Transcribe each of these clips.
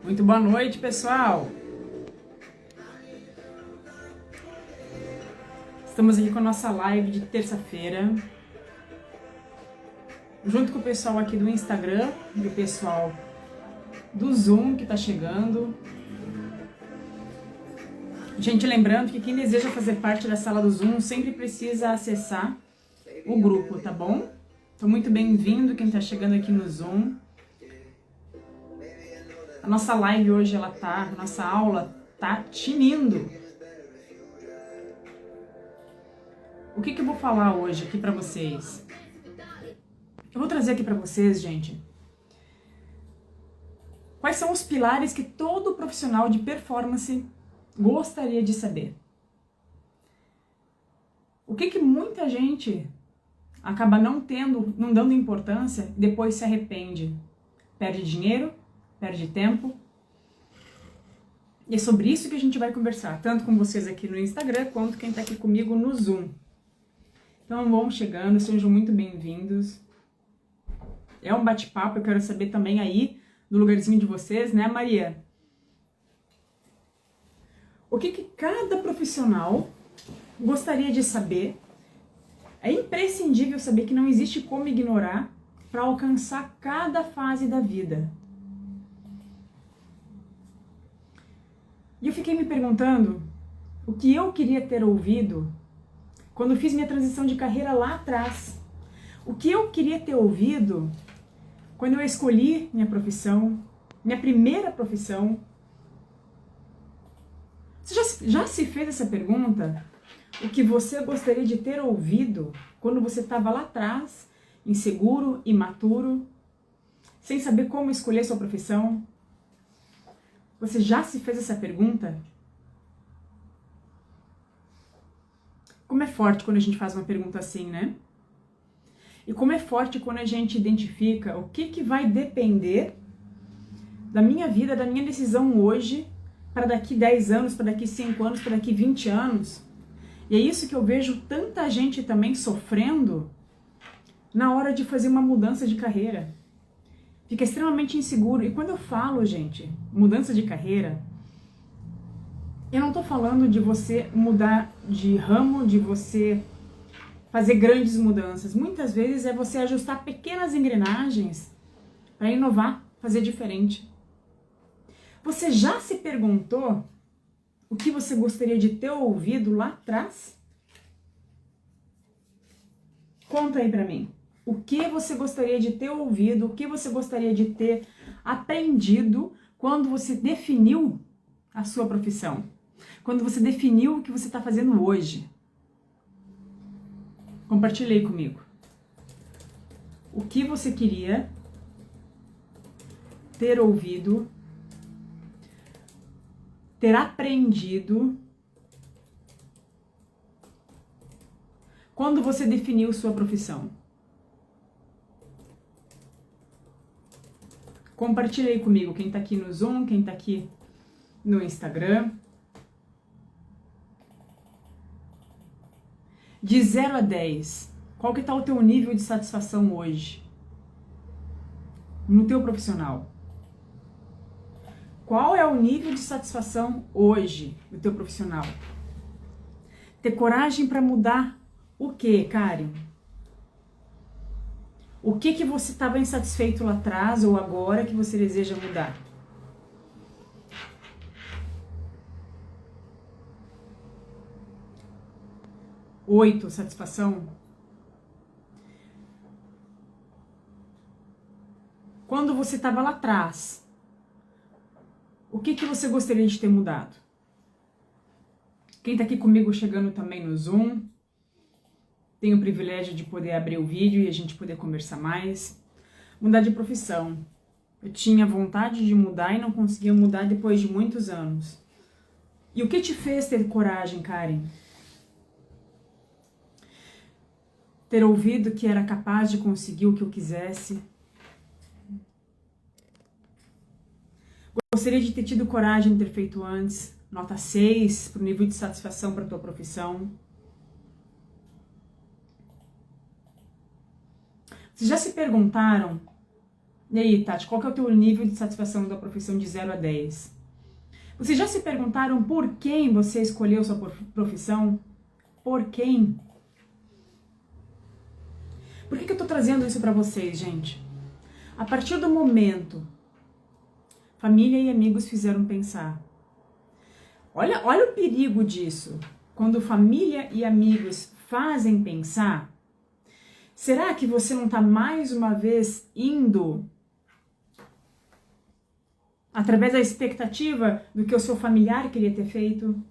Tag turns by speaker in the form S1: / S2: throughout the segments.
S1: Muito boa noite, pessoal! Estamos aqui com a nossa live de terça-feira, junto com o pessoal aqui do Instagram e o pessoal do Zoom que está chegando. Gente, lembrando que quem deseja fazer parte da sala do Zoom sempre precisa acessar o grupo, tá bom? Então, muito bem-vindo quem está chegando aqui no Zoom. A nossa live hoje, a nossa aula tá tinindo. O que eu vou falar hoje aqui pra vocês? Eu vou trazer aqui pra vocês, gente, quais são os pilares que todo profissional de performance gostaria de saber. O que muita gente acaba não dando importância e depois se arrepende. Perde dinheiro, perde tempo. E é sobre isso que a gente vai conversar, tanto com vocês aqui no Instagram, quanto quem tá aqui comigo no Zoom. Então vão chegando, sejam muito bem-vindos. É um bate-papo, eu quero saber também aí, do lugarzinho de vocês, né, Maria? O que cada profissional gostaria de saber? É imprescindível saber que não existe como ignorar para alcançar cada fase da vida. E eu fiquei me perguntando o que eu queria ter ouvido quando fiz minha transição de carreira lá atrás. O que eu queria ter ouvido quando eu escolhi minha profissão, minha primeira profissão. Você já se fez essa pergunta? O que você gostaria de ter ouvido quando você estava lá atrás, inseguro, imaturo, sem saber como escolher sua profissão? Você já se fez essa pergunta? Como é forte quando a gente faz uma pergunta assim, né? E como é forte quando a gente identifica o que vai depender da minha vida, da minha decisão hoje, para daqui 10 anos, para daqui 5 anos, para daqui 20 anos. E é isso que eu vejo tanta gente também sofrendo na hora de fazer uma mudança de carreira. Fica extremamente inseguro. E quando eu falo, gente, mudança de carreira, eu não tô falando de você mudar de ramo, de você fazer grandes mudanças. Muitas vezes é você ajustar pequenas engrenagens para inovar, fazer diferente. Você já se perguntou o que você gostaria de ter ouvido lá atrás? Conta aí pra mim. O que você gostaria de ter ouvido, o que você gostaria de ter aprendido quando você definiu a sua profissão? Quando você definiu o que você está fazendo hoje? Compartilhe comigo. O que você queria ter ouvido, ter aprendido quando você definiu sua profissão? Compartilhe aí comigo, quem tá aqui no Zoom, quem tá aqui no Instagram. De 0 a 10, qual que tá o teu nível de satisfação hoje? No teu profissional? Qual é o nível de satisfação hoje do teu profissional? Ter coragem para mudar o quê, Karen? O que você estava insatisfeito lá atrás ou agora que você deseja mudar? Oito, satisfação. Quando você estava lá atrás, o que você gostaria de ter mudado? Quem está aqui comigo chegando também no Zoom, tenho o privilégio de poder abrir o vídeo e a gente poder conversar mais. Mudar de profissão. Eu tinha vontade de mudar e não conseguia mudar depois de muitos anos. E o que te fez ter coragem, Karen? Ter ouvido que era capaz de conseguir o que eu quisesse. Gostaria de ter tido coragem de ter feito antes. Nota 6 para o nível de satisfação para a tua profissão. Vocês já se perguntaram E aí, Tati, qual que é o teu nível de satisfação da profissão de 0 a 10? Vocês já se perguntaram por quem você escolheu sua profissão? Por quem? Por que eu tô trazendo isso pra vocês, gente? A partir do momento, família e amigos fizeram pensar. Olha o perigo disso. Quando família e amigos fazem pensar, será que você não tá mais uma vez indo através da expectativa do que o seu familiar queria ter feito?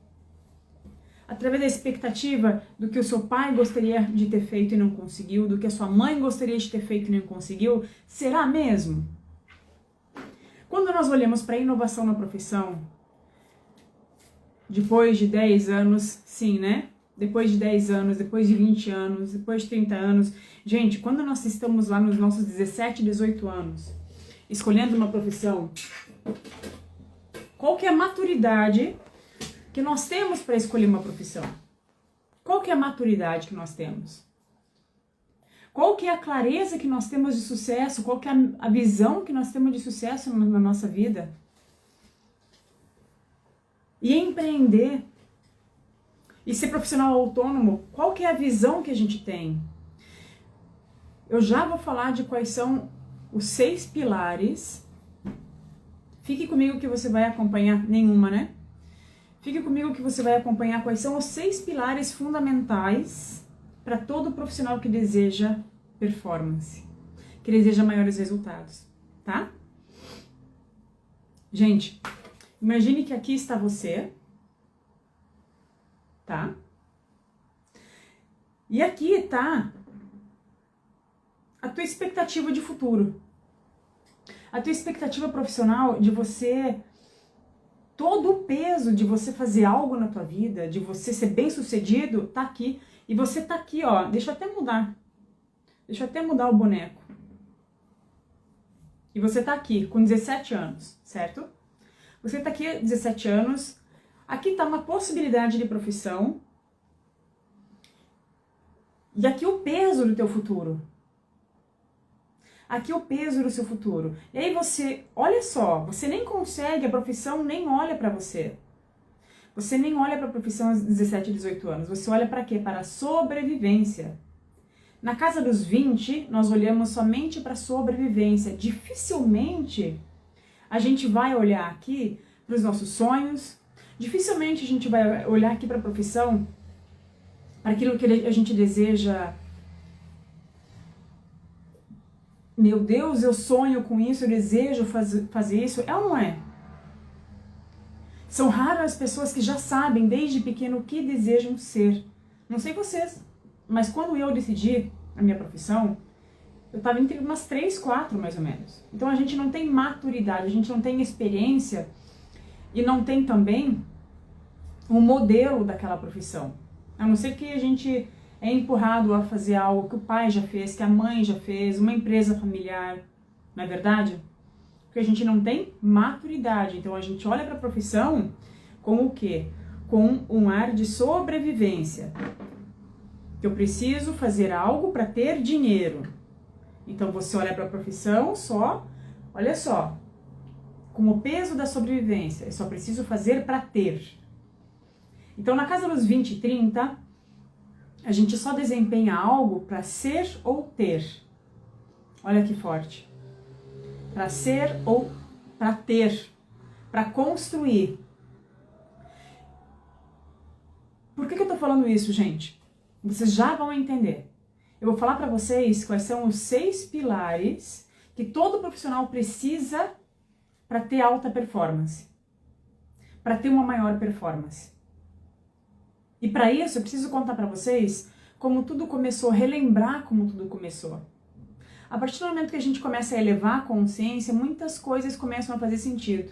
S1: Através da expectativa do que o seu pai gostaria de ter feito e não conseguiu, do que a sua mãe gostaria de ter feito e não conseguiu? Será mesmo? Quando nós olhamos para a inovação na profissão, depois de 10 anos, sim, né? Depois de 10 anos, depois de 20 anos, depois de 30 anos. Gente, quando nós estamos lá nos nossos 17, 18 anos, escolhendo uma profissão, qual que é a maturidade que nós temos para escolher uma profissão? Qual que é a maturidade que nós temos? Qual que é a clareza que nós temos de sucesso? Qual que é a visão que nós temos de sucesso na nossa vida? E empreender e ser profissional autônomo, qual que é a visão que a gente tem? Eu já vou falar de quais são os 6 pilares. Fique comigo que você vai acompanhar nenhuma, né? Fique comigo que você vai acompanhar quais são os 6 pilares fundamentais para todo profissional que deseja performance, que deseja maiores resultados, tá? Gente, imagine que aqui está você, tá? E aqui está a tua expectativa de futuro. A tua expectativa profissional de você, todo o peso de você fazer algo na tua vida, de você ser bem sucedido, tá aqui. E você tá aqui, ó, deixa eu até mudar o boneco. E você tá aqui com 17 anos, certo? Você tá aqui 17 anos, aqui tá uma possibilidade de profissão. E aqui o peso do teu futuro. Aqui o peso do seu futuro. E aí você, olha só, você nem consegue, a profissão nem olha pra você. Você nem olha pra profissão aos 17, 18 anos. Você olha pra quê? Para a sobrevivência. Na casa dos 20, nós olhamos somente para sobrevivência. Dificilmente a gente vai olhar aqui para os nossos sonhos. Dificilmente a gente vai olhar aqui para a profissão, para aquilo que a gente deseja. Meu Deus, eu sonho com isso, eu desejo fazer isso. É ou não é? São raras as pessoas que já sabem desde pequeno o que desejam ser. Não sei vocês, mas quando eu decidi a minha profissão, eu estava entre umas 3, 4 mais ou menos. Então a gente não tem maturidade, a gente não tem experiência e não tem também um modelo daquela profissão. A não ser que a gente é empurrado a fazer algo que o pai já fez, que a mãe já fez, uma empresa familiar, não é verdade? Porque a gente não tem maturidade, então a gente olha para a profissão com o quê? Com um ar de sobrevivência. Eu preciso fazer algo para ter dinheiro. Então você olha para a profissão só, olha só, com o peso da sobrevivência, eu só preciso fazer para ter. Então na casa dos 20 e 30, a gente só desempenha algo para ser ou ter. Olha que forte. Para ser ou para ter, para construir. Por que eu tô falando isso, gente? Vocês já vão entender. Eu vou falar para vocês quais são os 6 pilares que todo profissional precisa para ter alta performance, para ter uma maior performance. E para isso eu preciso contar para vocês como tudo começou, relembrar como tudo começou. A partir do momento que a gente começa a elevar a consciência, muitas coisas começam a fazer sentido.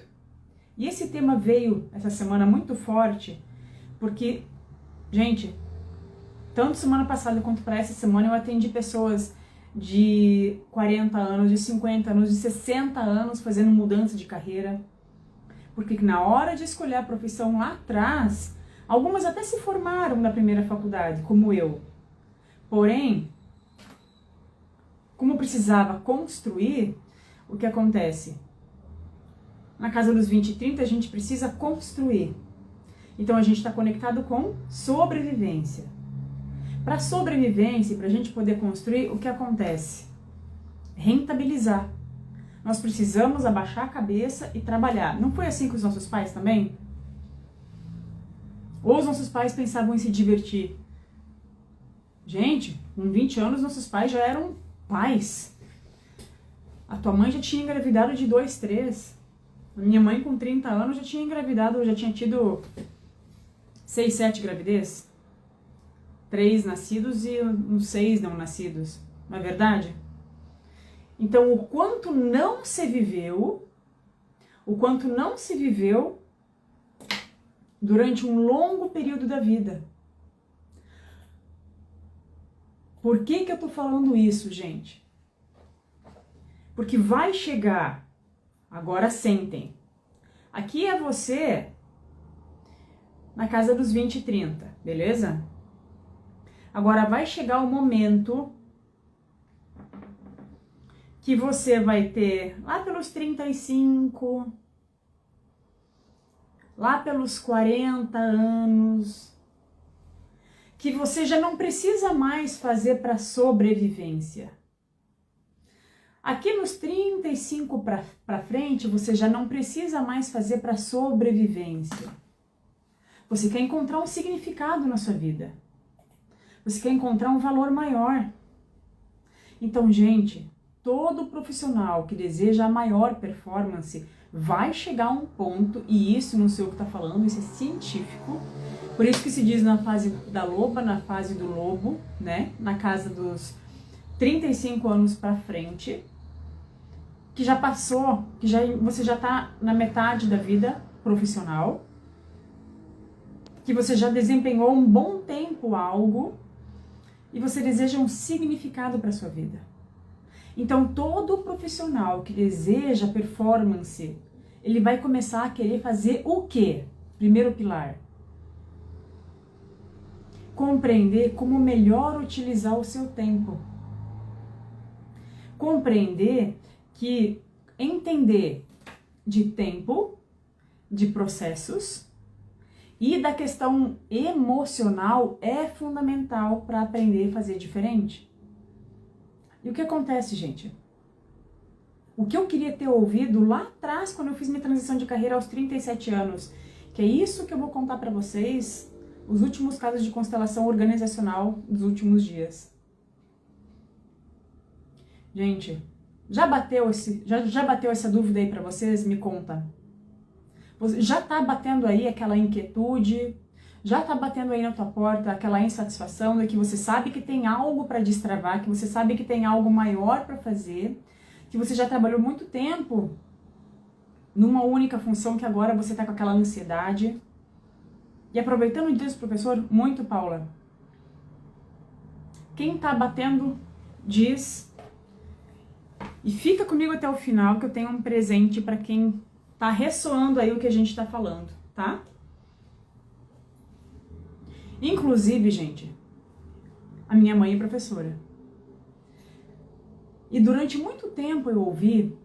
S1: E esse tema veio essa semana muito forte, porque, gente, tanto semana passada quanto para essa semana eu atendi pessoas de 40 anos, de 50 anos, de 60 anos fazendo mudança de carreira. Porque na hora de escolher a profissão lá atrás, algumas até se formaram na primeira faculdade, como eu. Porém, como precisava construir, o que acontece? Na casa dos 20 e 30 a gente precisa construir. Então a gente está conectado com sobrevivência. Para sobrevivência, para a gente poder construir, o que acontece? Rentabilizar. Nós precisamos abaixar a cabeça e trabalhar. Não foi assim com os nossos pais também? Ou os nossos pais pensavam em se divertir? Gente, com 20 anos nossos pais já eram pais. A tua mãe já tinha engravidado de 2, 3. A minha mãe com 30 anos já tinha engravidado, já tinha tido 6, 7 gravidez. 3 nascidos e uns 6 não nascidos. Não é verdade? Então, o quanto não se viveu durante um longo período da vida. Por que eu tô falando isso, gente? Porque vai chegar, agora sentem, aqui é você na casa dos 20 e 30, beleza? Agora vai chegar o momento que você vai ter lá pelos 35, lá pelos 40 anos, que você já não precisa mais fazer para sobrevivência. Aqui nos 35 para frente, você já não precisa mais fazer para sobrevivência. Você quer encontrar um significado na sua vida. Você quer encontrar um valor maior. Então, gente, todo profissional que deseja a maior performance vai chegar a um ponto, e isso não sei o que está falando, isso é científico, por isso que se diz na fase da loba, na fase do lobo, né, na casa dos 35 anos para frente, que já passou, que você já está na metade da vida profissional, que você já desempenhou um bom tempo algo, e você deseja um significado para sua vida. Então, todo profissional que deseja performance, ele vai começar a querer fazer o quê? Primeiro pilar. Compreender como melhor utilizar o seu tempo. Compreender que entender de tempo, de processos e da questão emocional é fundamental para aprender a fazer diferente. E o que acontece, gente? O que eu queria ter ouvido lá atrás, quando eu fiz minha transição de carreira aos 37 anos, que é isso que eu vou contar para vocês, os últimos casos de constelação organizacional dos últimos dias. Gente, já bateu essa dúvida aí para vocês? Me conta. Já tá batendo aí aquela inquietude? Já tá batendo aí na tua porta aquela insatisfação de que você sabe que tem algo para destravar, que você sabe que tem algo maior para fazer, que você já trabalhou muito tempo numa única função, que agora você tá com aquela ansiedade? E aproveitando o dia do professor, muito, Paula, quem tá batendo, diz, e fica comigo até o final, que eu tenho um presente para quem tá ressoando aí o que a gente tá falando, tá? Inclusive, gente, a minha mãe é professora. E durante muito tempo eu ouvi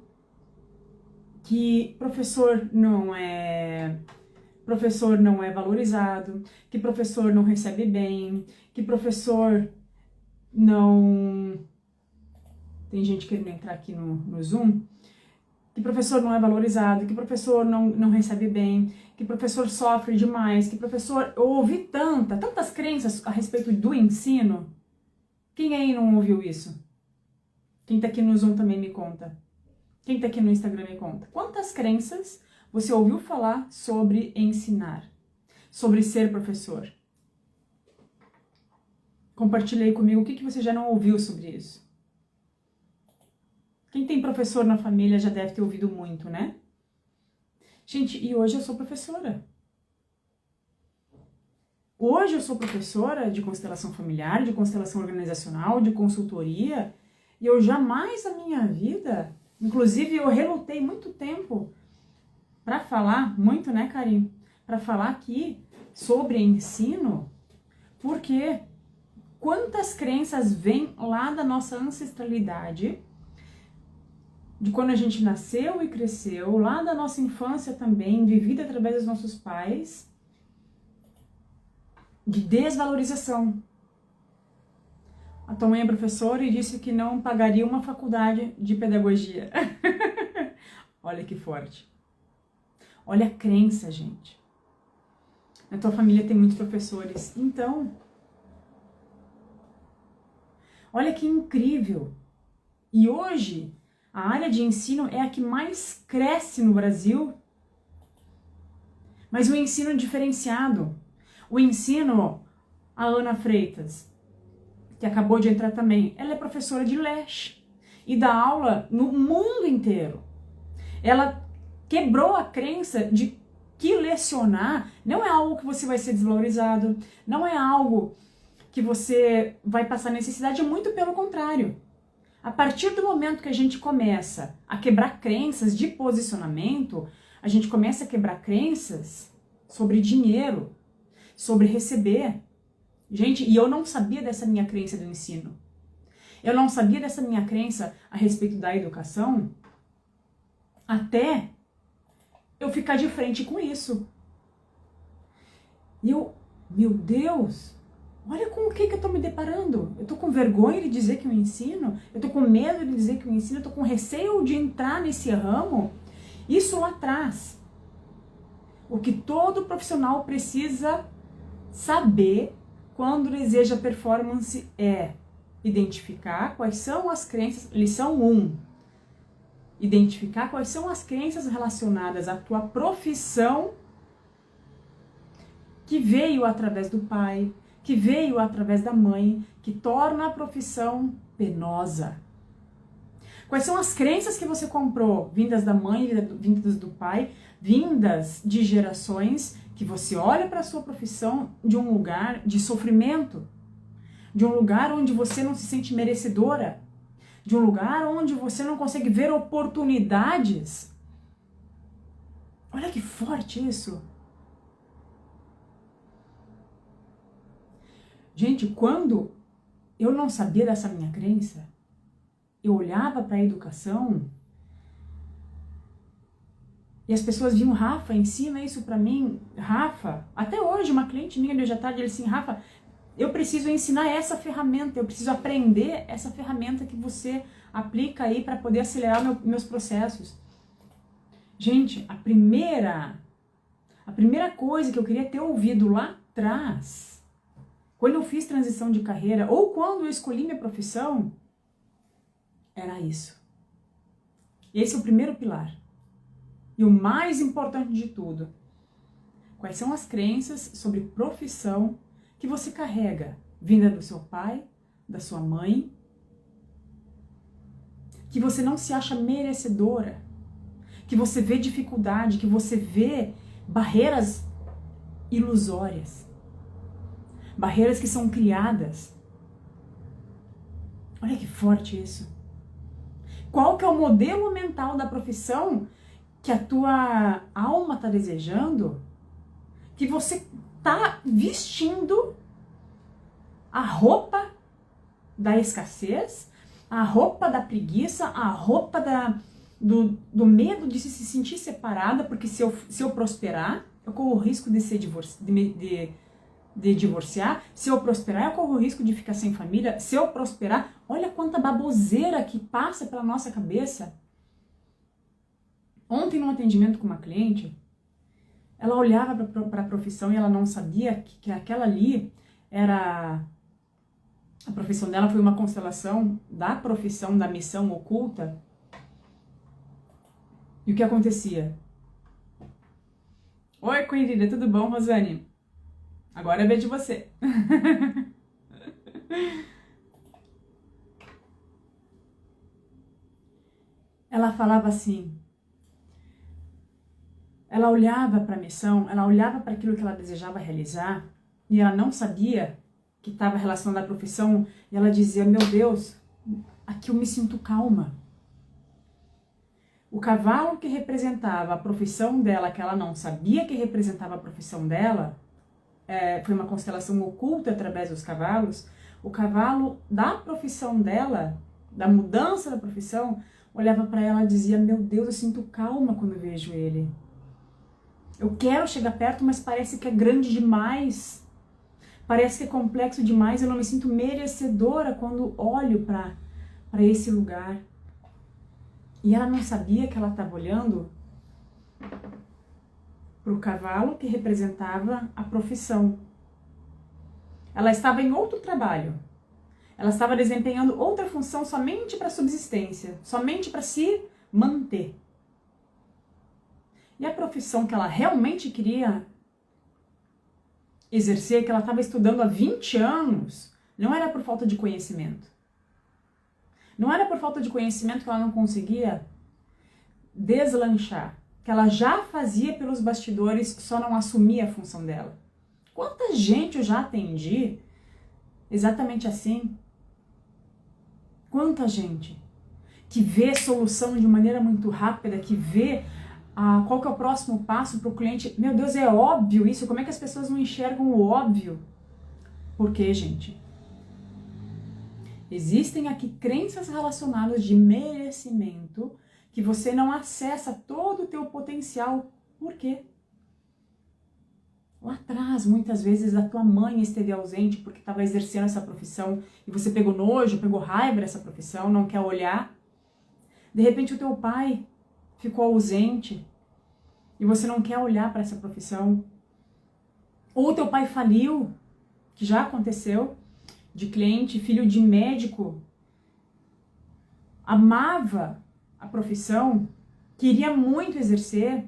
S1: que professor não é valorizado, que professor não recebe bem, que professor não... Tem gente querendo entrar aqui no Zoom. Que professor não é valorizado, que professor não recebe bem, que professor sofre demais, que professor... Eu ouvi tantas crenças a respeito do ensino. Quem aí não ouviu isso? Quem tá aqui no Zoom também me conta. Quem tá aqui no Instagram me conta. Quantas crenças você ouviu falar sobre ensinar? Sobre ser professor? Compartilha aí comigo o que você já não ouviu sobre isso. Quem tem professor na família já deve ter ouvido muito, né? Gente, e hoje eu sou professora. Hoje eu sou professora de constelação familiar, de constelação organizacional, de consultoria, e eu jamais na minha vida, inclusive eu relutei muito tempo para falar, muito, né, Karim? Para falar aqui sobre ensino, porque quantas crenças vêm lá da nossa ancestralidade de quando a gente nasceu e cresceu, lá da nossa infância também, vivida através dos nossos pais, de desvalorização. A tua mãe é professora e disse que não pagaria uma faculdade de pedagogia. Olha que forte. Olha a crença, gente. Na tua família tem muitos professores. Então, olha que incrível. E hoje, a área de ensino é a que mais cresce no Brasil. Mas o ensino diferenciado. O ensino, a Ana Freitas, que acabou de entrar também, ela é professora de LES e dá aula no mundo inteiro. Ela quebrou a crença de que lecionar não é algo que você vai ser desvalorizado, não é algo que você vai passar necessidade, muito pelo contrário. A partir do momento que a gente começa a quebrar crenças de posicionamento, a gente começa a quebrar crenças sobre dinheiro, sobre receber. Gente, e eu não sabia dessa minha crença do ensino. Eu não sabia dessa minha crença a respeito da educação até eu ficar de frente com isso. E eu, meu Deus, olha com o que eu tô me deparando. Eu tô com vergonha de dizer que eu ensino, eu tô com medo de dizer que eu ensino, eu tô com receio de entrar nesse ramo. Isso lá atrás. O que todo profissional precisa saber quando deseja performance é identificar quais são as crenças, lição 1, identificar quais são as crenças relacionadas à tua profissão que veio através do pai, que veio através da mãe, que torna a profissão penosa. Quais são as crenças que você comprou, vindas da mãe, vindas do pai, vindas de gerações, que você olha para a sua profissão de um lugar de sofrimento, de um lugar onde você não se sente merecedora, de um lugar onde você não consegue ver oportunidades. Olha que forte isso. Gente, quando eu não sabia dessa minha crença, eu olhava para a educação e as pessoas viam: Rafa, ensina isso para mim. Rafa, até hoje uma cliente minha de hoje à tarde, ele assim: Rafa, eu preciso ensinar essa ferramenta, eu preciso aprender essa ferramenta que você aplica aí para poder acelerar meus processos. Gente, a primeira coisa que eu queria ter ouvido lá atrás, quando eu fiz transição de carreira ou quando eu escolhi minha profissão, era isso. Esse é o primeiro pilar. E o mais importante de tudo, quais são as crenças sobre profissão que você carrega, vinda do seu pai, da sua mãe, que você não se acha merecedora, que você vê dificuldade, que você vê barreiras ilusórias, barreiras que são criadas. Olha que forte isso. Qual que é o modelo mental da profissão que a tua alma está desejando, que você está vestindo a roupa da escassez, a roupa da preguiça, a roupa do medo de se sentir separada, porque se eu prosperar, eu corro o risco de divorciar, se eu prosperar, eu corro o risco de ficar sem família, se eu prosperar, olha quanta baboseira que passa pela nossa cabeça. Ontem, num atendimento com uma cliente, ela olhava para a profissão e ela não sabia que aquela ali era... A profissão dela foi uma constelação da profissão, da missão oculta. E o que acontecia? Oi, querida, tudo bom, Rosane? Agora é ver de você. Ela falava assim, ela olhava para a missão, ela olhava para aquilo que ela desejava realizar e ela não sabia que estava relacionado à profissão e ela dizia: meu Deus, aqui eu me sinto calma. O cavalo que representava a profissão dela, que ela não sabia que representava a profissão dela, foi uma constelação oculta através dos cavalos. O cavalo da profissão dela, da mudança da profissão, olhava para ela e dizia, meu Deus, eu sinto calma quando vejo ele. Eu quero chegar perto, mas parece que é grande demais. Parece que é complexo demais, eu não me sinto merecedora quando olho para esse lugar. E ela não sabia que ela estava olhando para o cavalo que representava a profissão. Ela estava em outro trabalho. Ela estava desempenhando outra função somente para subsistência, somente para se manter. E a profissão que ela realmente queria exercer, que ela estava estudando há 20 anos, não era por falta de conhecimento. Não era por falta de conhecimento que ela não conseguia deslanchar, que ela já fazia pelos bastidores, só não assumia a função dela. Quanta gente eu já atendi exatamente assim? Quanta gente que vê solução de maneira muito rápida, que vê qual que é o próximo passo para o cliente. Meu Deus, é óbvio isso, como é que as pessoas não enxergam o óbvio? Por quê, gente? Existem aqui crenças relacionadas de merecimento que você não acessa todo o teu potencial. Por quê? Lá atrás, muitas vezes, a tua mãe esteve ausente porque estava exercendo essa profissão e você pegou nojo, pegou raiva dessa profissão, não quer olhar. De repente, o teu pai ficou ausente e você não quer olhar para essa profissão. Ou o teu pai faliu, que já aconteceu, de cliente, filho de médico, amava a profissão, queria muito exercer,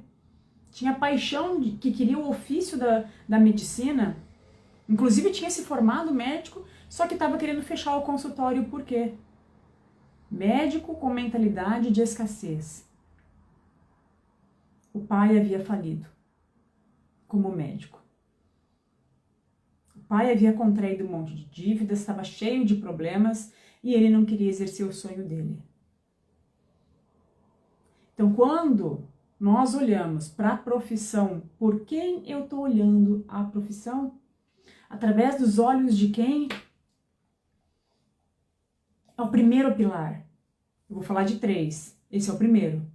S1: tinha paixão que queria o ofício da medicina, inclusive tinha se formado médico, só que estava querendo fechar o consultório. Por quê? Médico com mentalidade de escassez. O pai havia falido como médico. O pai havia contraído um monte de dívidas, estava cheio de problemas e ele não queria exercer o sonho dele. Então, quando nós olhamos para a profissão, por quem eu estou olhando a profissão? Através dos olhos de quem? É o primeiro pilar. Eu vou falar de 3. Esse é o primeiro.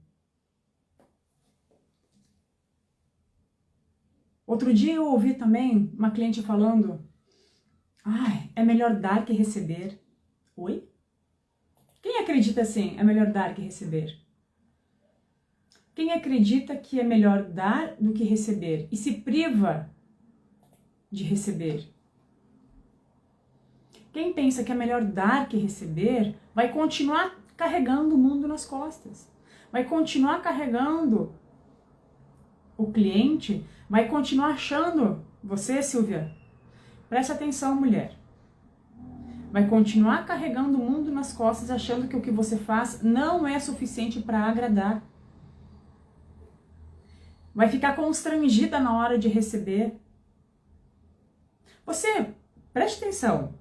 S1: Outro dia eu ouvi também uma cliente falando, é melhor dar que receber. Oi? Quem acredita assim, é melhor dar que receber? Quem acredita que é melhor dar do que receber e se priva de receber? Quem pensa que é melhor dar que receber, vai continuar carregando o mundo nas costas. Vai continuar carregando o cliente, vai continuar achando, você, Silvia, preste atenção, mulher. Vai continuar carregando o mundo nas costas, achando que o que você faz não é suficiente para agradar. Vai ficar constrangida na hora de receber. Você, preste atenção,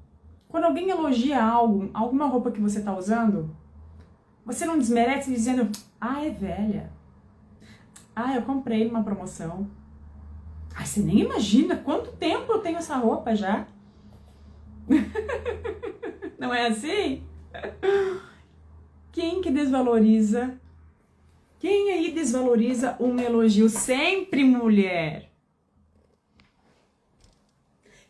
S1: quando alguém elogia algo, alguma roupa que você está usando, você não desmerece dizendo, é velha. Eu comprei numa promoção. Você nem imagina quanto tempo eu tenho essa roupa já. Não é assim? Quem que desvaloriza? Quem aí desvaloriza um elogio? Sempre mulher.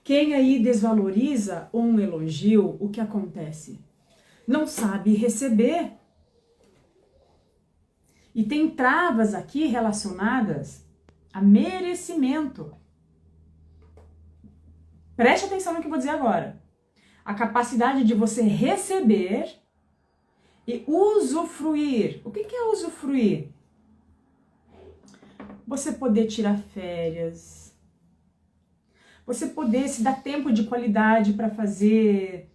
S1: Quem aí desvaloriza um elogio, o que acontece? Não sabe receber. E tem travas aqui relacionadas a merecimento. Preste atenção no que eu vou dizer agora. A capacidade de você receber e usufruir. O que é usufruir? Você poder tirar férias. Você poder se dar tempo de qualidade para fazer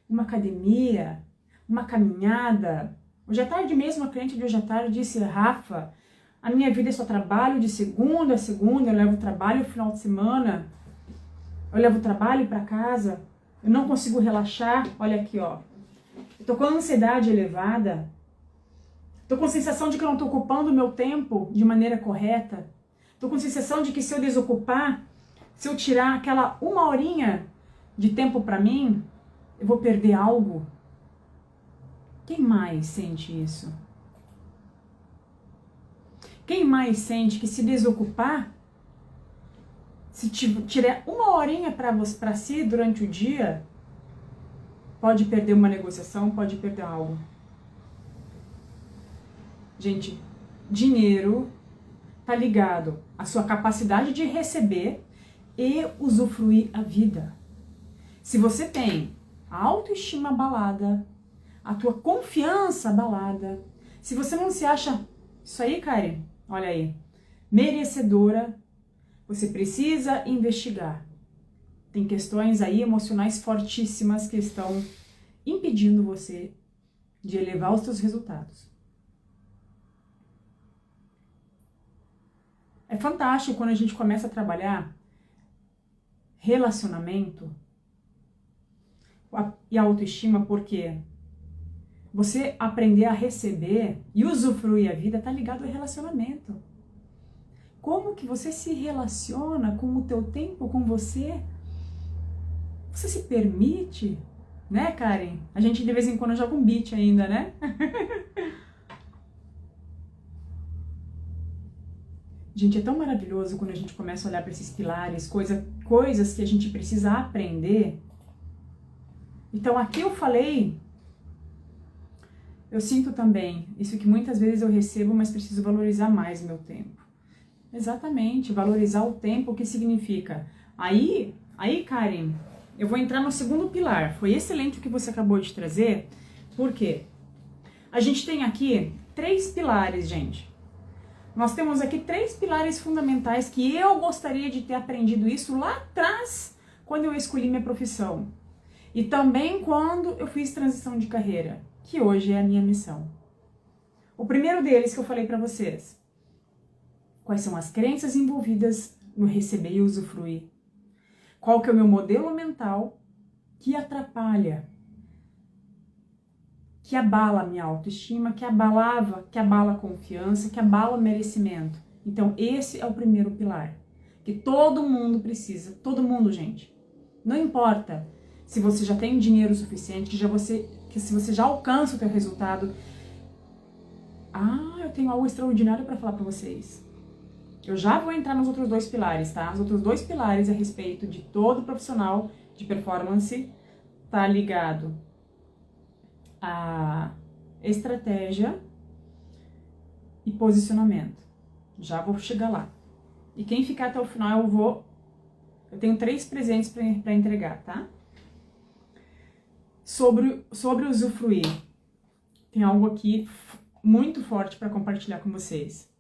S1: uma academia, uma caminhada. Hoje à tarde mesmo, a cliente de hoje à tarde disse, Rafa, a minha vida é só trabalho de segunda a segunda, eu levo trabalho no final de semana, eu levo trabalho para casa, eu não consigo relaxar. Olha aqui, ó. Eu tô com ansiedade elevada, tô com a sensação de que eu não tô ocupando o meu tempo de maneira correta, tô com a sensação de que se eu desocupar, se eu tirar aquela 1 horinha de tempo para mim, eu vou perder algo. Quem mais sente isso? Quem mais sente que se desocupar, se tiver uma horinha para si durante o dia, pode perder uma negociação, pode perder algo? Gente, dinheiro tá ligado à sua capacidade de receber e usufruir a vida. Se você tem a autoestima abalada, a tua confiança abalada, se você não se acha, isso aí, Karen, olha aí, merecedora, você precisa investigar. Tem questões aí emocionais fortíssimas que estão impedindo você de elevar os seus resultados. É fantástico quando a gente começa a trabalhar relacionamento e autoestima, porque você aprender a receber e usufruir a vida está ligado ao relacionamento. Como que você se relaciona com o teu tempo, com você? Você se permite, né, Karen? A gente de vez em quando joga um beat ainda, né? Gente, é tão maravilhoso quando a gente começa a olhar para esses pilares, coisas que a gente precisa aprender. Então, aqui eu falei, eu sinto também, isso que muitas vezes eu recebo, mas preciso valorizar mais meu tempo. Exatamente, valorizar o tempo, o que significa? Aí, Karen, eu vou entrar no segundo pilar. Foi excelente o que você acabou de trazer, porque a gente tem aqui 3 pilares, gente. Nós temos aqui 3 pilares fundamentais que eu gostaria de ter aprendido isso lá atrás, quando eu escolhi minha profissão. E também quando eu fiz transição de carreira, que hoje é a minha missão. O primeiro deles que eu falei para vocês. Quais são as crenças envolvidas no receber e usufruir? Qual que é o meu modelo mental que atrapalha, que abala a minha autoestima, que abala a confiança, que abala o merecimento. Então, esse é o primeiro pilar, que todo mundo precisa, todo mundo, gente. Não importa se você já tem dinheiro suficiente, que se você já alcança o teu resultado. Eu tenho algo extraordinário para falar para vocês. Eu já vou entrar nos outros 2 pilares, tá? Os outros 2 pilares a respeito de todo profissional de performance tá ligado a estratégia e posicionamento. Já vou chegar lá. E quem ficar até o final, eu tenho 3 presentes para entregar, tá? Sobre usufruir. Tem algo aqui muito forte para compartilhar com vocês.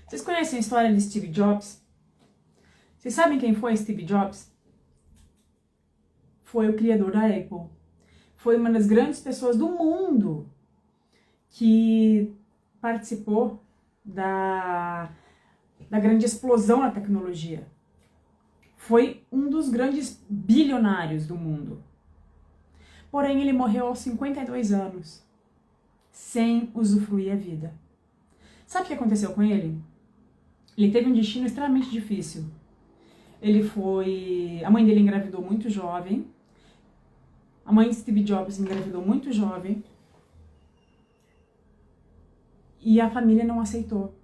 S1: Vocês conhecem a história de Steve Jobs? Vocês sabem quem foi Steve Jobs? Foi o criador da Apple. Foi uma das grandes pessoas do mundo que participou da grande explosão na tecnologia. Foi um dos grandes bilionários do mundo. Porém, ele morreu aos 52 anos, sem usufruir a vida. Sabe o que aconteceu com ele? Ele teve um destino extremamente difícil. A mãe dele engravidou muito jovem. A mãe de Steve Jobs engravidou muito jovem. E a família não aceitou.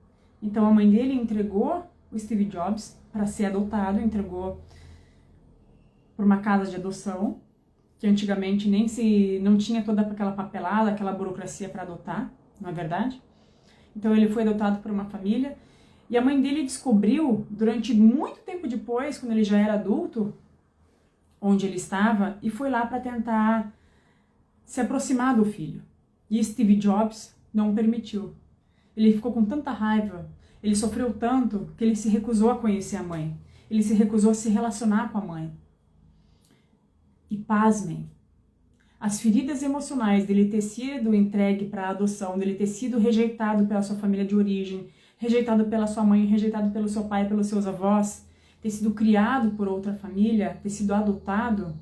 S1: Então a mãe dele entregou o Steve Jobs para ser adotado, entregou para uma casa de adoção, que antigamente não tinha toda aquela papelada, aquela burocracia para adotar, não é verdade? Então ele foi adotado por uma família. E a mãe dele descobriu, durante muito tempo depois, quando ele já era adulto, onde ele estava, e foi lá para tentar se aproximar do filho. E Steve Jobs não permitiu. Ele ficou com tanta raiva, ele sofreu tanto, que ele se recusou a conhecer a mãe. Ele se recusou a se relacionar com a mãe. E pasmem, as feridas emocionais dele ter sido entregue para a adoção, dele ter sido rejeitado pela sua família de origem, rejeitado pela sua mãe, rejeitado pelo seu pai, pelos seus avós, ter sido criado por outra família, ter sido adotado,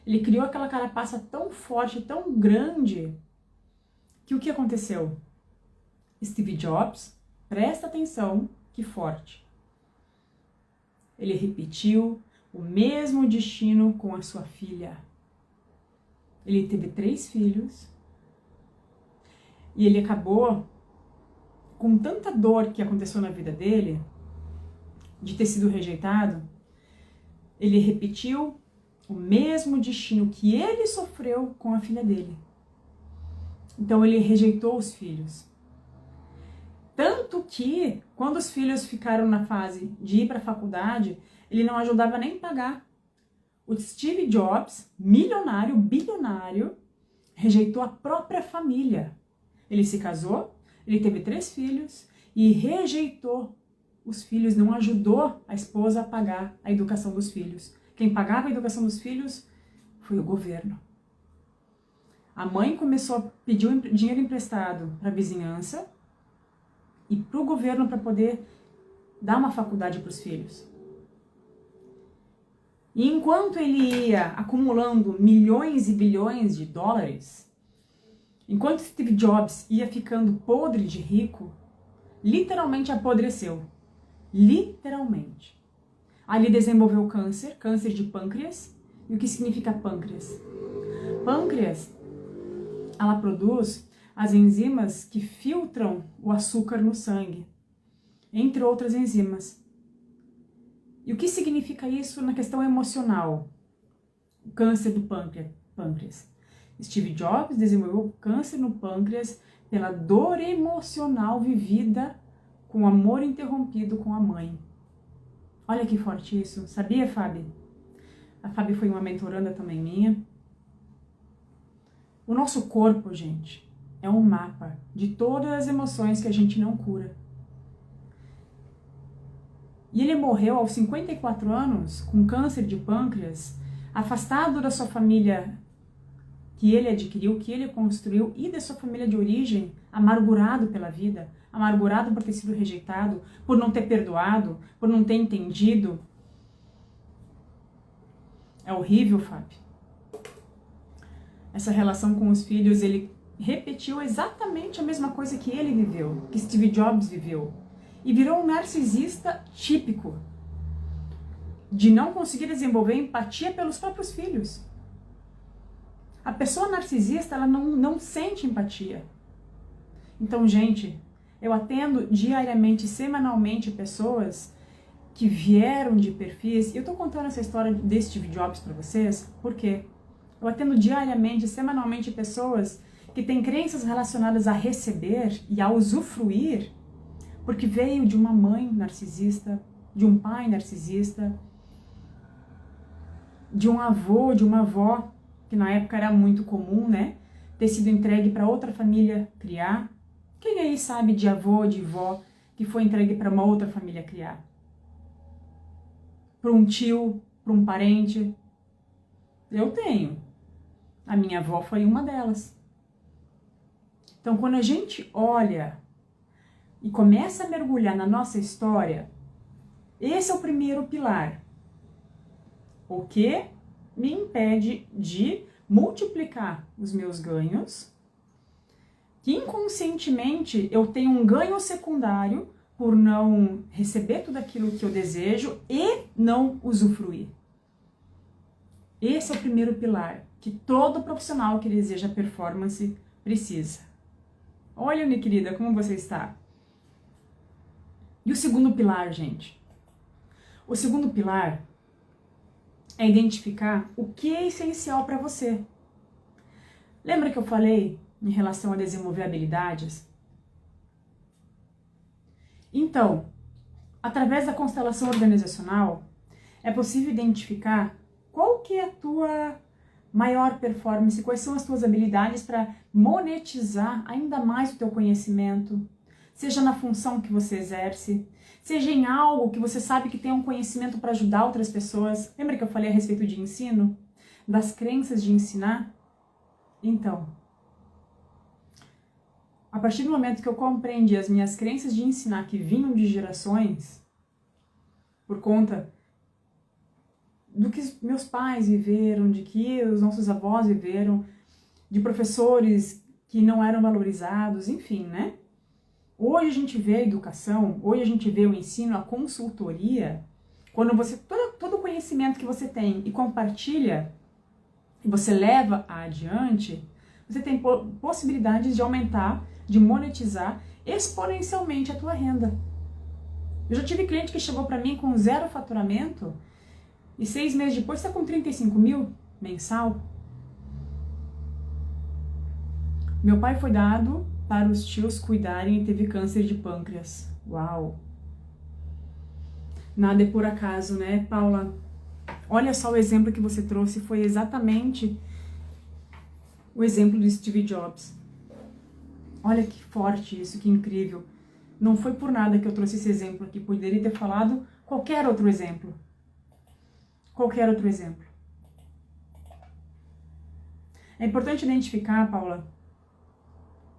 S1: ele criou aquela carapaça tão forte, tão grande, que o que aconteceu? Steve Jobs, presta atenção, que forte. Ele repetiu o mesmo destino com a sua filha. Ele teve 3 filhos e ele acabou com tanta dor que aconteceu na vida dele, de ter sido rejeitado, ele repetiu o mesmo destino que ele sofreu com a filha dele. Então ele rejeitou os filhos. Tanto que, quando os filhos ficaram na fase de ir para a faculdade, ele não ajudava nem a pagar. O Steve Jobs, milionário, bilionário, rejeitou a própria família. Ele se casou, ele teve 3 filhos e rejeitou os filhos, não ajudou a esposa a pagar a educação dos filhos. Quem pagava a educação dos filhos foi o governo. A mãe começou a pedir dinheiro emprestado para a vizinhança e para o governo para poder dar uma faculdade para os filhos. E enquanto ele ia acumulando milhões e bilhões de dólares, enquanto Steve Jobs ia ficando podre de rico, literalmente apodreceu. Literalmente. Aí ele desenvolveu câncer de pâncreas. E o que significa pâncreas? Pâncreas, ela produz as enzimas que filtram o açúcar no sangue, entre outras enzimas. E o que significa isso na questão emocional? O câncer do pâncreas. Steve Jobs desenvolveu câncer no pâncreas pela dor emocional vivida com amor interrompido com a mãe. Olha que forte isso. Sabia, Fábio? A Fábio foi uma mentoranda também minha. O nosso corpo, gente, é um mapa de todas as emoções que a gente não cura. E ele morreu aos 54 anos com câncer de pâncreas, afastado da sua família que ele adquiriu, que ele construiu, e da sua família de origem, amargurado pela vida, amargurado por ter sido rejeitado, por não ter perdoado, por não ter entendido. É horrível, Fábio. Essa relação com os filhos, ele repetiu exatamente a mesma coisa que ele viveu, que Steve Jobs viveu. E virou um narcisista típico, de não conseguir desenvolver empatia pelos próprios filhos. A pessoa narcisista, ela não sente empatia. Então, gente, eu atendo diariamente, semanalmente, pessoas que vieram de perfis. Eu tô contando essa história desse Steve Jobs para vocês, porque eu atendo diariamente, semanalmente, pessoas que têm crenças relacionadas a receber e a usufruir, porque veio de uma mãe narcisista, de um pai narcisista, de um avô, de uma avó, que na época era muito comum, né? Ter sido entregue para outra família criar. Quem aí sabe de avô, de vó, que foi entregue para uma outra família criar? Para um tio, para um parente? Eu tenho. A minha avó foi uma delas. Então, quando a gente olha e começa a mergulhar na nossa história, esse é o primeiro pilar. O que me impede de multiplicar os meus ganhos, que inconscientemente eu tenho um ganho secundário por não receber tudo aquilo que eu desejo e não usufruir. Esse é o primeiro pilar que todo profissional que deseja performance precisa. Olha, minha querida, como você está? E o segundo pilar, gente? O segundo pilar é identificar o que é essencial para você. Lembra que eu falei em relação a desenvolver habilidades? Então, através da constelação organizacional, é possível identificar qual que é a tua maior performance, quais são as tuas habilidades para monetizar ainda mais o teu conhecimento, seja na função que você exerce, seja em algo que você sabe que tem um conhecimento para ajudar outras pessoas. Lembra que eu falei a respeito de ensino? Das crenças de ensinar? Então, a partir do momento que eu compreendi as minhas crenças de ensinar que vinham de gerações, por conta do que meus pais viveram, de que os nossos avós viveram, de professores que não eram valorizados, enfim, né? Hoje a gente vê a educação, hoje a gente vê o ensino, a consultoria, quando você, todo o conhecimento que você tem e compartilha, e você leva adiante, você tem possibilidades de aumentar, de monetizar exponencialmente a tua renda. Eu já tive cliente que chegou para mim com 0 faturamento e 6 meses depois está com 35 mil mensal. Meu pai foi dado para os tios cuidarem e teve câncer de pâncreas. Uau! Nada é por acaso, né, Paula? Olha só o exemplo que você trouxe, foi exatamente o exemplo do Steve Jobs. Olha que forte isso, que incrível. Não foi por nada que eu trouxe esse exemplo aqui, poderia ter falado qualquer outro exemplo. Qualquer outro exemplo. É importante identificar, Paula,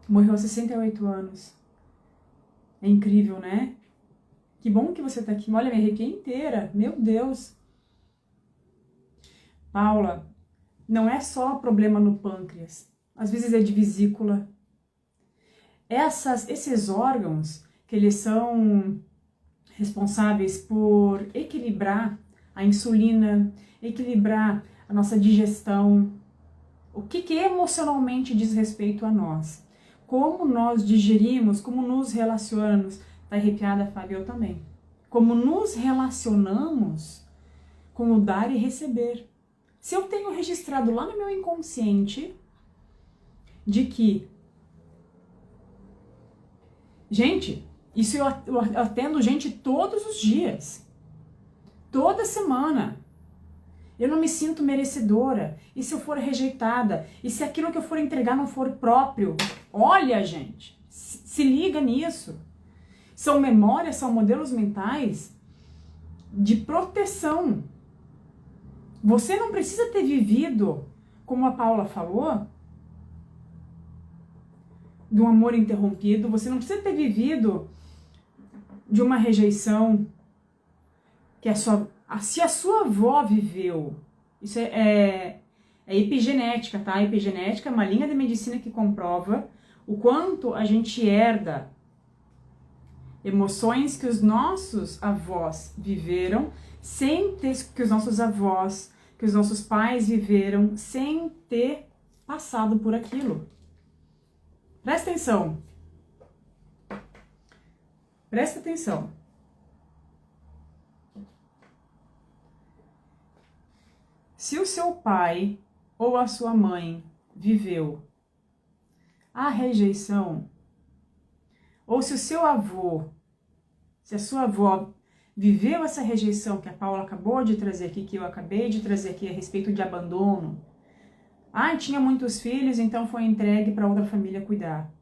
S1: morreu aos 68 anos. É incrível, né? Que bom que você tá aqui. Olha, me arrepiei inteira. Meu Deus. Paula, não é só problema no pâncreas. Às vezes é de vesícula. Esses órgãos, que eles são responsáveis por equilibrar a insulina, equilibrar a nossa digestão. O que emocionalmente diz respeito a nós? Como nós digerimos, como nos relacionamos. Tá arrepiada, Fábio? Eu também. Como nos relacionamos com o dar e receber. Se eu tenho registrado lá no meu inconsciente de que... Gente, isso eu atendo gente todos os dias. Toda semana. Eu não me sinto merecedora. E se eu for rejeitada? E se aquilo que eu for entregar não for próprio? Olha, gente, se liga nisso. São memórias, são modelos mentais de proteção. Você não precisa ter vivido, como a Paula falou, de um amor interrompido. Você não precisa ter vivido de uma rejeição que se a sua avó viveu. Isso é epigenética, tá? A epigenética é uma linha de medicina que comprova o quanto a gente herda emoções que os nossos avós viveram sem ter, que os nossos avós, que os nossos pais viveram sem ter passado por aquilo. Presta atenção. Presta atenção. Se o seu pai ou a sua mãe viveu a rejeição, ou se o seu avô, se a sua avó viveu essa rejeição que a Paula acabou de trazer aqui, que eu acabei de trazer aqui a respeito de abandono. Tinha muitos filhos, então foi entregue para outra família cuidar.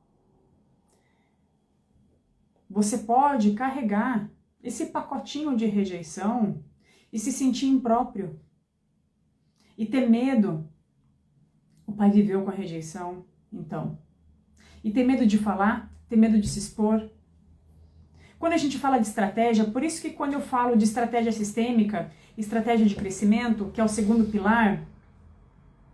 S1: Você pode carregar esse pacotinho de rejeição e se sentir impróprio. E ter medo. O pai viveu com a rejeição, então. E ter medo de falar, ter medo de se expor. Quando a gente fala de estratégia, por isso que quando eu falo de estratégia sistêmica, estratégia de crescimento, que é o segundo pilar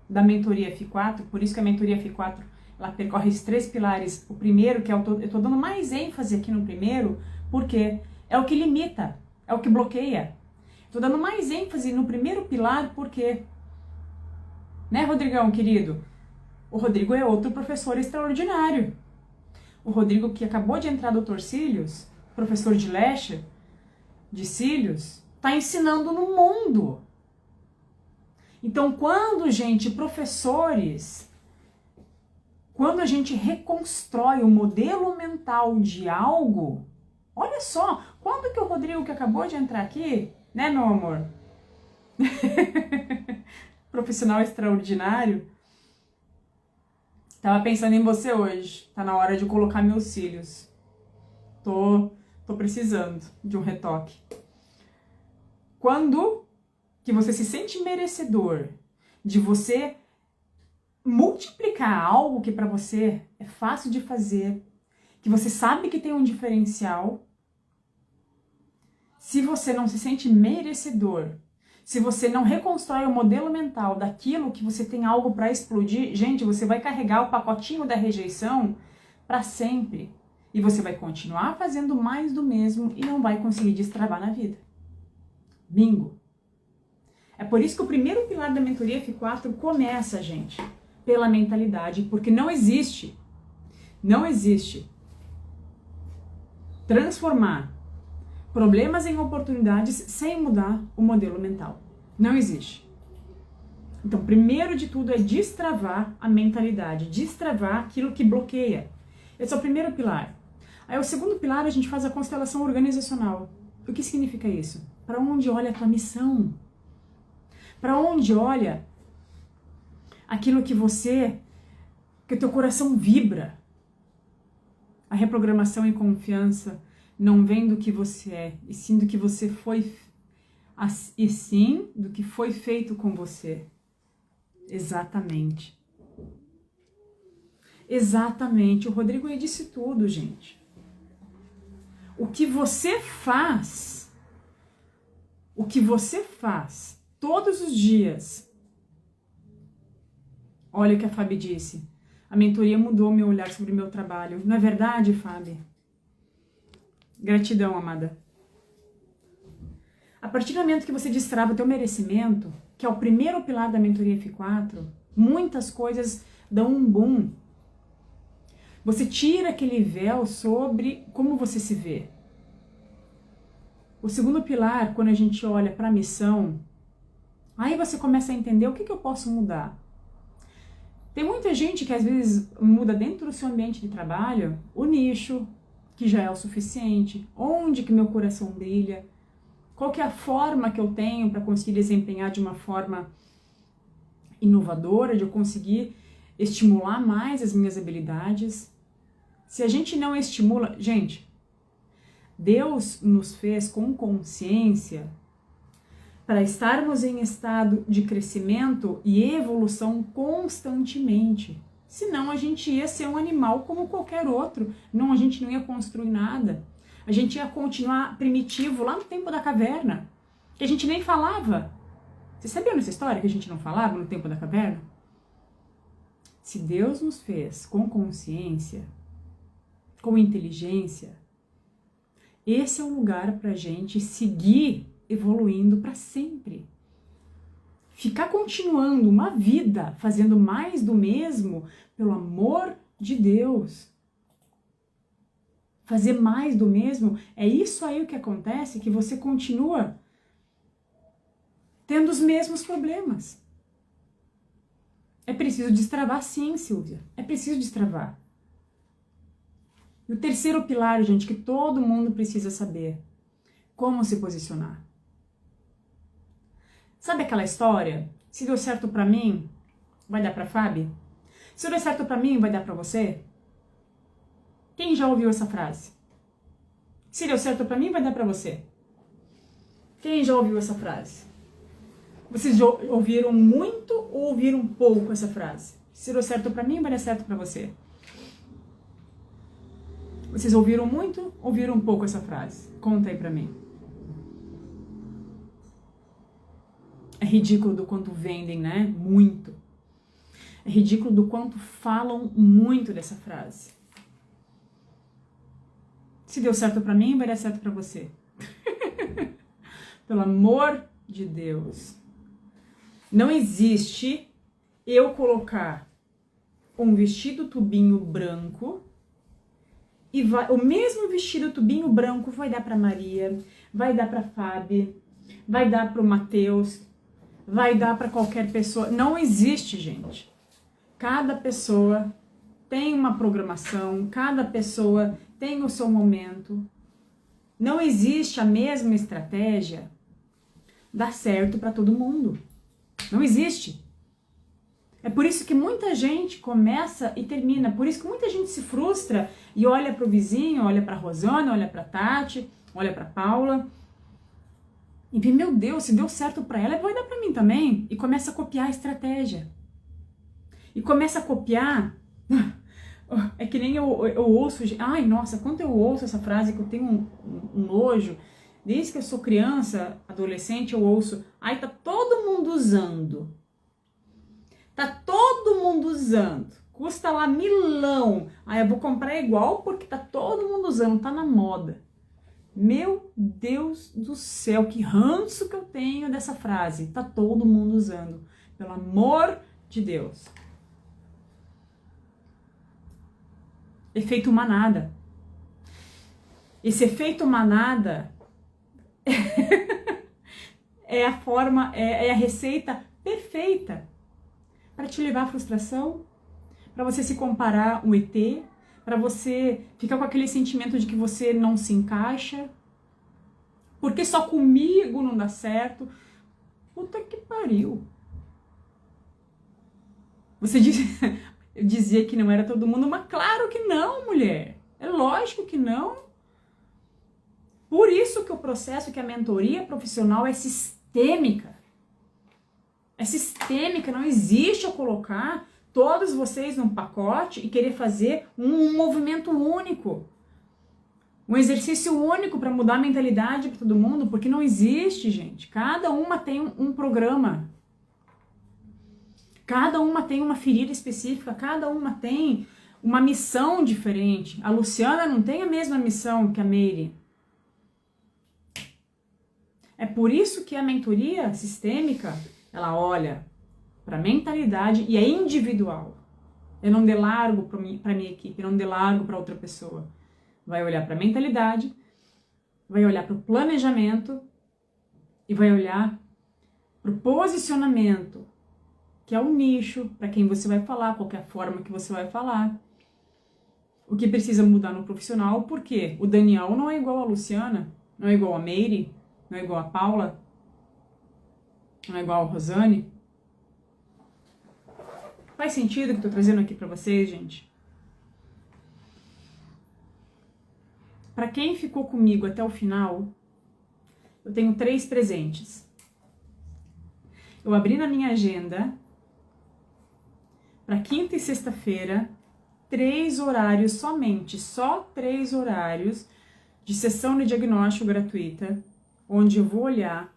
S1: da mentoria F4, por isso que a mentoria F4 ela percorre esses 3 pilares. O primeiro, que eu tô dando mais ênfase aqui no primeiro, porque é o que limita, é o que bloqueia. Tô dando mais ênfase no primeiro pilar, porque, né, Rodrigão, querido? O Rodrigo é outro professor extraordinário. O Rodrigo que acabou de entrar Dr. Cílios, professor de Lesher, de Cílios, está ensinando no mundo. Então, quando, gente, professores, quando a gente reconstrói o modelo mental de algo, olha só, quando que o Rodrigo que acabou de entrar aqui, né, meu amor? Profissional extraordinário, tava pensando em você hoje, tá na hora de colocar meus cílios. Tô precisando de um retoque. Quando que você se sente merecedor de você multiplicar algo que para você é fácil de fazer, que você sabe que tem um diferencial, se você não se sente merecedor, se você não reconstrói o modelo mental daquilo que você tem algo para explodir, gente, você vai carregar o pacotinho da rejeição para sempre. E você vai continuar fazendo mais do mesmo e não vai conseguir destravar na vida. Bingo! É por isso que o primeiro pilar da mentoria F4 começa, gente, pela mentalidade, porque não existe transformar problemas em oportunidades sem mudar o modelo mental. Não existe. Então, primeiro de tudo é destravar a mentalidade, destravar aquilo que bloqueia. Esse é o primeiro pilar. Aí o segundo pilar a gente faz a constelação organizacional. O que significa isso? Para onde olha a tua missão? Para onde olha aquilo que o teu coração vibra? A reprogramação e confiança não vem do que você é, e sim do que você foi, e sim do que foi feito com você. Exatamente. Exatamente. O Rodrigo aí disse tudo, gente. O que você faz todos os dias. Olha o que a Fábio disse. A mentoria mudou meu olhar sobre o meu trabalho. Não é verdade, Fábio? Gratidão, amada. A partir do momento que você destrava o teu merecimento, que é o primeiro pilar da mentoria F4, muitas coisas dão um boom. Você tira aquele véu sobre como você se vê. O segundo pilar, quando a gente olha para a missão, aí você começa a entender o que eu posso mudar. Tem muita gente que às vezes muda dentro do seu ambiente de trabalho o nicho, que já é o suficiente, onde que meu coração brilha, qual que é a forma que eu tenho para conseguir desempenhar de uma forma inovadora, de eu conseguir estimular mais as minhas habilidades. Se a gente não estimula... Gente, Deus nos fez com consciência para estarmos em estado de crescimento e evolução constantemente. Senão a gente ia ser um animal como qualquer outro. Não, a gente não ia construir nada. A gente ia continuar primitivo lá no tempo da caverna, que a gente nem falava. Você sabia nessa história que a gente não falava no tempo da caverna? Se Deus nos fez com consciência, com inteligência, esse é um lugar para a gente seguir evoluindo para sempre. Ficar continuando uma vida fazendo mais do mesmo, pelo amor de Deus. Fazer mais do mesmo, é isso aí o que acontece, que você continua tendo os mesmos problemas. É preciso destravar sim, Silvia. É preciso destravar. E o terceiro pilar, gente, que todo mundo precisa saber. Como se posicionar. Sabe aquela história? Se deu certo pra mim, vai dar pra Fábio? Se deu certo pra mim, vai dar pra você? Quem já ouviu essa frase? Se deu certo pra mim, vai dar pra você. Quem já ouviu essa frase? Vocês já ouviram muito ou ouviram pouco essa frase? Se deu certo pra mim, vai dar certo pra você. Vocês ouviram muito ou ouviram pouco essa frase? Conta aí pra mim. É ridículo do quanto vendem, né? Muito. É ridículo do quanto falam muito dessa frase. Se deu certo pra mim, vai dar certo pra você. Pelo amor de Deus. Não existe eu colocar um vestido tubinho branco e o mesmo vestido tubinho branco vai dar pra Maria, vai dar pra Fábio, vai dar pro Matheus, vai dar pra qualquer pessoa. Não existe, gente. Cada pessoa tem uma programação, cada pessoa tem o seu momento. Não existe a mesma estratégia dar certo para todo mundo. Não existe. É por isso que muita gente começa e termina. Por isso que muita gente se frustra e olha para o vizinho, olha para a Rosana, olha para a Tati, olha para a Paula. E vê, meu Deus, se deu certo para ela, vai dar para mim também. E começa a copiar a estratégia. E começa a copiar... É que nem eu ouço... Ai, nossa, quanto eu ouço essa frase que eu tenho um nojo. Desde que eu sou criança, adolescente, eu ouço... Ai, tá todo mundo usando. Tá todo mundo usando. Custa lá milão. Aí eu vou comprar igual porque tá todo mundo usando. Tá na moda. Meu Deus do céu, que ranço que eu tenho dessa frase. Tá todo mundo usando. Pelo amor de Deus. Efeito manada. Esse efeito manada é a forma, é a receita perfeita para te levar à frustração, para você se comparar um ET, para você ficar com aquele sentimento de que você não se encaixa, porque só comigo não dá certo. Puta que pariu. Você eu dizia que não era todo mundo, mas claro que não, mulher. É lógico que não. Por isso que o processo, que a mentoria profissional é sistêmica. É sistêmica, não existe eu colocar todos vocês num pacote e querer fazer um movimento único. Um exercício único para mudar a mentalidade para todo mundo, porque não existe, gente. Cada uma tem um programa. Cada uma tem uma ferida específica, cada uma tem uma missão diferente. A Luciana não tem a mesma missão que a Meire. É por isso que a mentoria sistêmica, ela olha para a mentalidade e é individual. Eu não delargo para minha equipe, eu não delargo para outra pessoa. Vai olhar para a mentalidade, vai olhar para o planejamento e vai olhar para o posicionamento, que é o nicho, para quem você vai falar, qual é a forma que você vai falar. O que precisa mudar no profissional, porque o Daniel não é igual a Luciana, não é igual a Meire, não é igual a Paula, não é igual a Rosane. Faz sentido o que eu tô trazendo aqui para vocês, gente? Para quem ficou comigo até o final, eu tenho 3 presentes. Eu abri na minha agenda para quinta e sexta-feira 3 horários somente, só 3 horários de sessão de diagnóstico gratuita, onde eu vou olhar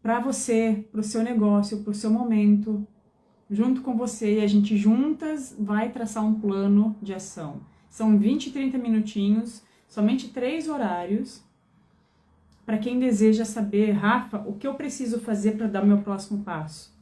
S1: para você, para o seu negócio, para o seu momento, junto com você, e a gente juntas vai traçar um plano de ação. São 20 e 30 minutinhos, somente 3 horários, para quem deseja saber, Rafa, o que eu preciso fazer para dar o meu próximo passo.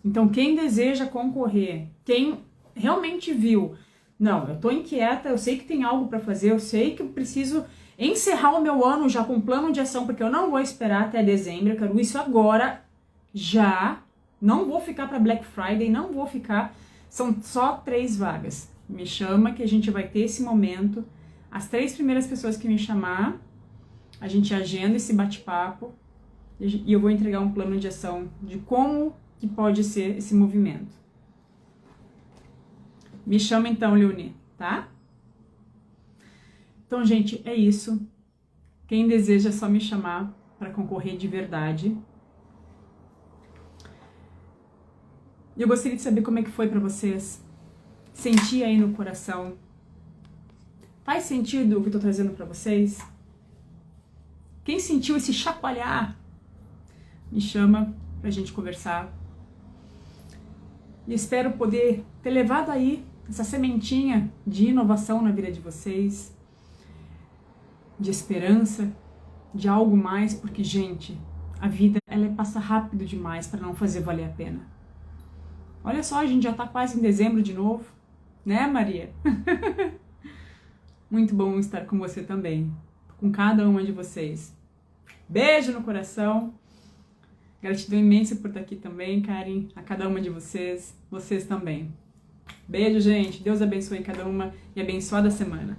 S1: Então, quem deseja concorrer, quem realmente viu, não, eu tô inquieta, eu sei que tem algo para fazer, eu sei que eu preciso encerrar o meu ano já com um plano de ação, porque eu não vou esperar até dezembro, eu quero isso agora, já, não vou ficar para Black Friday, não vou ficar, são só 3 vagas. Me chama que a gente vai ter esse momento, as 3 primeiras pessoas que me chamar, a gente agenda esse bate-papo e eu vou entregar um plano de ação de como que pode ser esse movimento. Me chama então, Leonie, tá? Então, gente, é isso. Quem deseja é só me chamar para concorrer de verdade. Eu gostaria de saber como é que foi para vocês. Sentir aí no coração. Faz sentido o que eu tô trazendo para vocês? Quem sentiu esse chacoalhar? Me chama pra gente conversar. E espero poder ter levado aí essa sementinha de inovação na vida de vocês, de esperança, de algo mais, porque, gente, a vida ela passa rápido demais para não fazer valer a pena. Olha só, a gente já tá quase em dezembro de novo, né, Maria? Muito bom estar com você também, com cada uma de vocês. Beijo no coração. Gratidão imensa por estar aqui também, Karen, a cada uma de vocês também. Beijo, gente. Deus abençoe cada uma e abençoada semana.